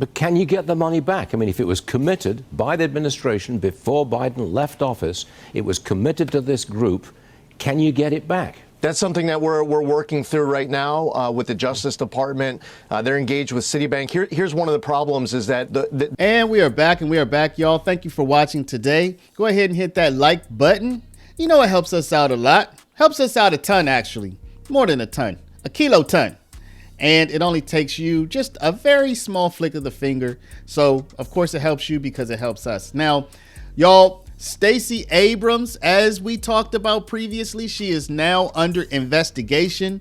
But can you get the money back? I mean, if it was committed by the administration before Biden left office, it was committed to this group, can you get it back? That's something that we're working through right now with the Justice Department. They're engaged with Citibank. Here's one of the problems is that And we are back, y'all. Thank you for watching today. Go ahead and hit that like button. You know it helps us out a lot. Helps us out a ton, actually. More than a ton. A kiloton. And it only takes you just a very small flick of the finger. So, of course, it helps you because it helps us. Now, y'all, Stacey Abrams, as we talked about previously, she is now under investigation.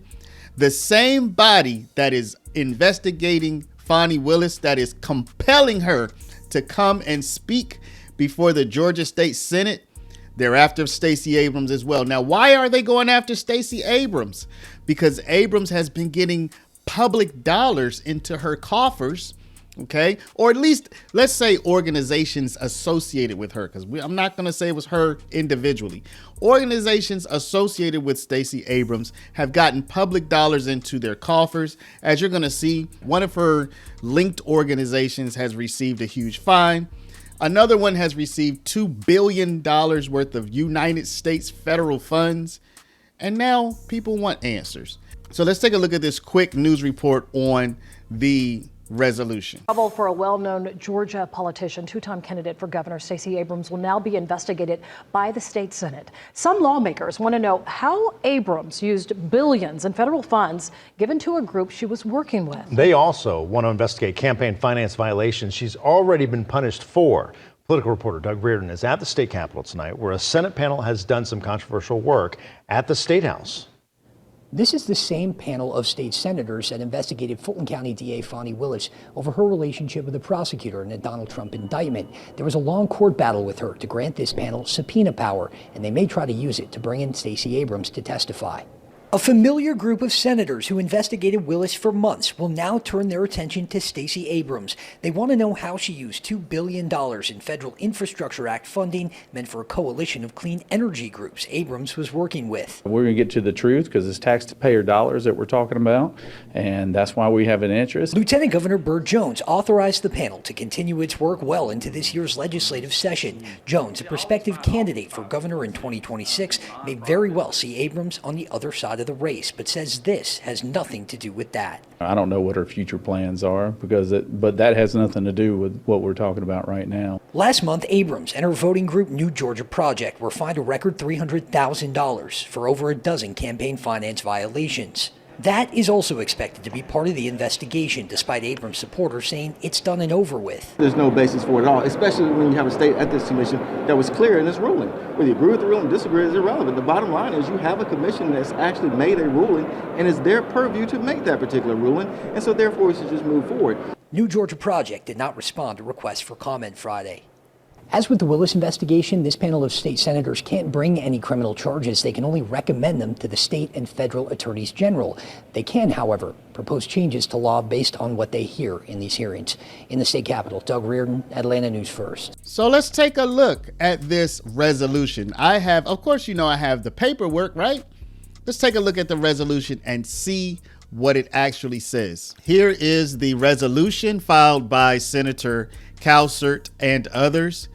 The same body that is investigating Fani Willis, that is compelling her to come and speak before the Georgia State Senate, they're after Stacey Abrams as well. Now, why are they going after Stacey Abrams? Because Abrams has been getting public dollars into her coffers, okay? Or at least, let's say organizations associated with her, because I'm not going to say it was her individually. Organizations associated with Stacey Abrams have gotten public dollars into their coffers. As you're going to see, one of her linked organizations has received a huge fine. Another one has received $2 billion worth of United States federal funds. And now people want answers. So let's take a look at this quick news report on the resolution. Trouble for a well-known Georgia politician, two-time candidate for governor Stacey Abrams will now be investigated by the state Senate. Some lawmakers want to know how Abrams used billions in federal funds given to a group she was working with. They also want to investigate campaign finance violations she's already been punished for. Political reporter Doug Reardon is at the state capitol tonight, where a Senate panel has done some controversial work at the State House. This is the same panel of state senators that investigated Fulton County DA Fani Willis over her relationship with a prosecutor in a Donald Trump indictment. There was a long court battle with her to grant this panel subpoena power, and they may try to use it to bring in Stacey Abrams to testify. A familiar group of senators who investigated Willis for months will now turn their attention to Stacey Abrams. They want to know how she used $2 billion in Federal Infrastructure Act funding meant for a coalition of clean energy groups Abrams was working with. We're going to get to the truth because it's taxpayer dollars that we're talking about, and that's why we have an interest. Lieutenant Governor Burt Jones authorized the panel to continue its work well into this year's legislative session. Jones, a prospective candidate for governor in 2026, may very well see Abrams on the other side of the race, but says this has nothing to do with that. I don't know what her future plans are, but that has nothing to do with what we're talking about right now. Last month, Abrams and her voting group New Georgia Project were fined a record $300,000 for over a dozen campaign finance violations. That is also expected to be part of the investigation, despite Abrams' supporters saying it's done and over with. There's no basis for it at all, especially when you have a state ethics commission that was clear in its ruling. Whether you agree with the ruling or disagree is irrelevant. The bottom line is you have a commission that's actually made a ruling, and it's their purview to make that particular ruling, and so therefore we should just move forward. New Georgia Project did not respond to requests for comment Friday. As with the Willis investigation, this panel of state senators can't bring any criminal charges. They can only recommend them to the state and federal attorneys general. They can, however, propose changes to law based on what they hear in these hearings. In the state capitol, Doug Reardon, Atlanta News First. So let's take a look at this resolution. I have the paperwork, right? Let's take a look at the resolution and see what it actually says. Here is the resolution filed by Senator Calcert and others.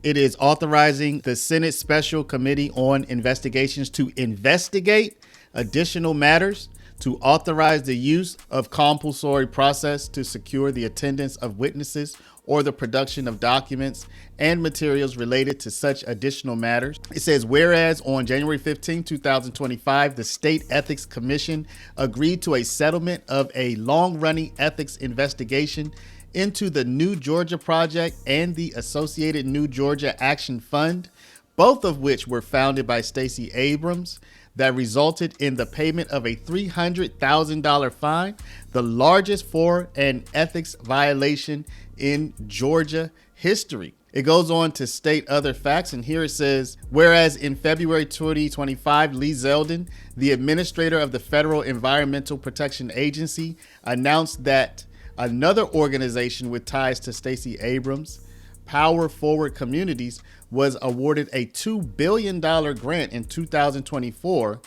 It is authorizing the Senate Special Committee on Investigations to investigate additional matters, to authorize the use of compulsory process to secure the attendance of witnesses or the production of documents and materials related to such additional matters. It says, whereas on January 15, 2025, the State Ethics Commission agreed to a settlement of a long-running ethics investigation into the New Georgia Project and the associated New Georgia Action Fund, both of which were founded by Stacey Abrams, that resulted in the payment of a $300,000 fine, the largest for an ethics violation in Georgia history. It goes on to state other facts, and here it says, whereas in February 2025, Lee Zeldin, the administrator of the Federal Environmental Protection Agency, announced that another organization with ties to Stacey Abrams, Power Forward Communities, was awarded a $2 billion grant in 2024.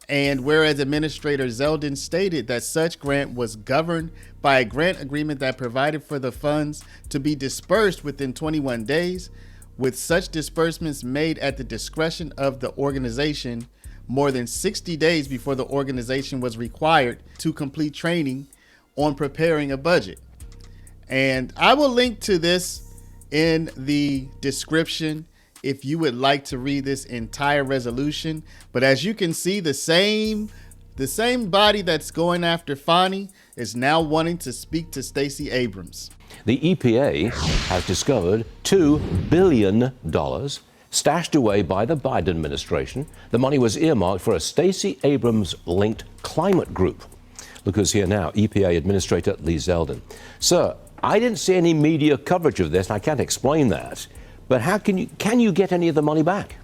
And whereas Administrator Zeldin stated that such grant was governed by a grant agreement that provided for the funds to be dispersed within 21 days, with such disbursements made at the discretion of the organization more than 60 days before the organization was required to complete training on preparing a budget. And I will link to this in the description if you would like to read this entire resolution. But as you can see, the same body that's going after Fani is now wanting to speak to Stacey Abrams. The EPA has discovered $2 billion stashed away by the Biden administration. The money was earmarked for a Stacey Abrams-linked climate group. Look who's here now, EPA Administrator Lee Zeldin. Sir, I didn't see any media coverage of this, and I can't explain that. But how can you get any of the money back?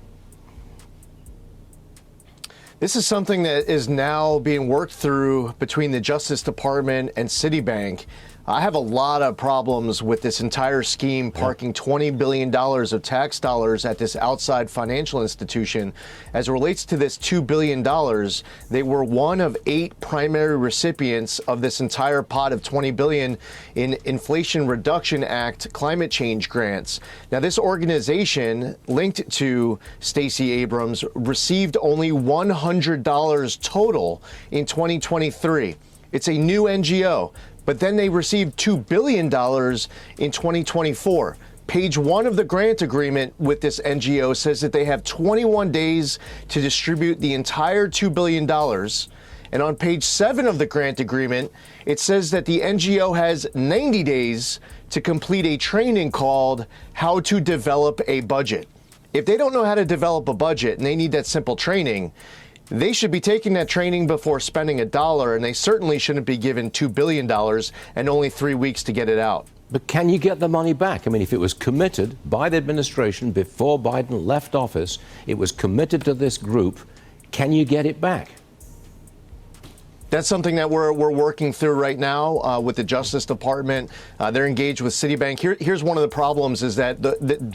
This is something that is now being worked through between the Justice Department and Citibank. I have a lot of problems with this entire scheme, parking $20 billion of tax dollars at this outside financial institution. As it relates to this $2 billion, they were one of 8 primary recipients of this entire pot of $20 billion in Inflation Reduction Act climate change grants. Now, this organization linked to Stacey Abrams received only $100 total in 2023. It's a new NGO. But then they received $2 billion in 2024. Page 1 of the grant agreement with this NGO says that they have 21 days to distribute the entire $2 billion. And on page 7 of the grant agreement, it says that the NGO has 90 days to complete a training called How to Develop a Budget. If they don't know how to develop a budget and they need that simple training, they should be taking that training before spending $1, and they certainly shouldn't be given $2 billion and only 3 weeks to get it out. But can you get the money back? I mean, if it was committed by the administration before Biden left office, it was committed to this group, can you get it back? That's something that we're working through right now with the Justice Department. They're engaged with Citibank. Here's one of the problems is that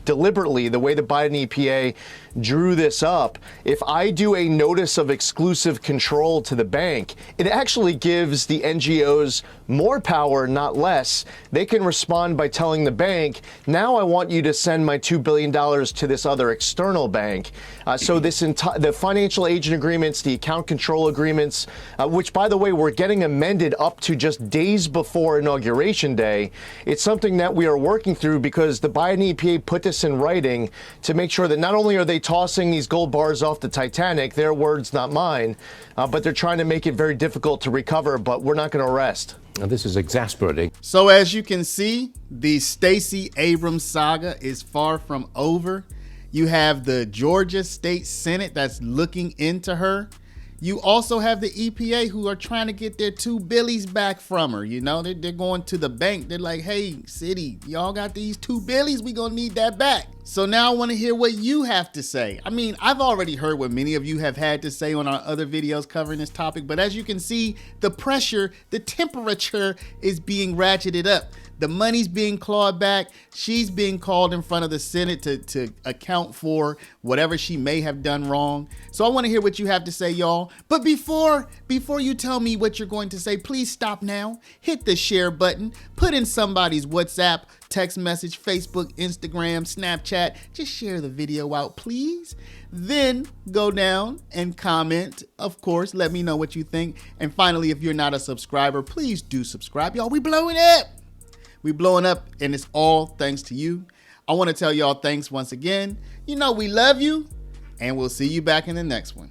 deliberately, the way the Biden EPA drew this up, if I do a notice of exclusive control to the bank, it actually gives the NGOs more power, not less. They can respond by telling the bank, now I want you to send my $2 billion to this other external bank. So the financial agent agreements, the account control agreements, which, by the way, we're getting amended up to just days before Inauguration Day. It's something that we are working through because the Biden EPA put this in writing to make sure that not only are they tossing these gold bars off the Titanic, their words, not mine, but they're trying to make it very difficult to recover, but we're not going to rest. Now, this is exasperating. So as you can see, the Stacey Abrams saga is far from over. You have the Georgia State Senate that's looking into her. You also have the EPA who are trying to get their $2 billion back from her. You know, they're going to the bank. They're like, hey, city, y'all got these $2 billion. We gonna need that back. So now I want to hear what you have to say. I mean, I've already heard what many of you have had to say on our other videos covering this topic. But as you can see, the pressure, the temperature is being ratcheted up. The money's being clawed back. She's being called in front of the Senate to account for whatever she may have done wrong. So I want to hear what you have to say, y'all. But before you tell me what you're going to say, please stop now. Hit the share button. Put in somebody's WhatsApp, text message, Facebook, Instagram, Snapchat. Just share the video out, please. Then go down and comment. Of course, let me know what you think. And finally, if you're not a subscriber, please do subscribe. Y'all, we blowing up. We blowing up, and it's all thanks to you. I want to tell y'all thanks once again. You know we love you, and we'll see you back in the next one.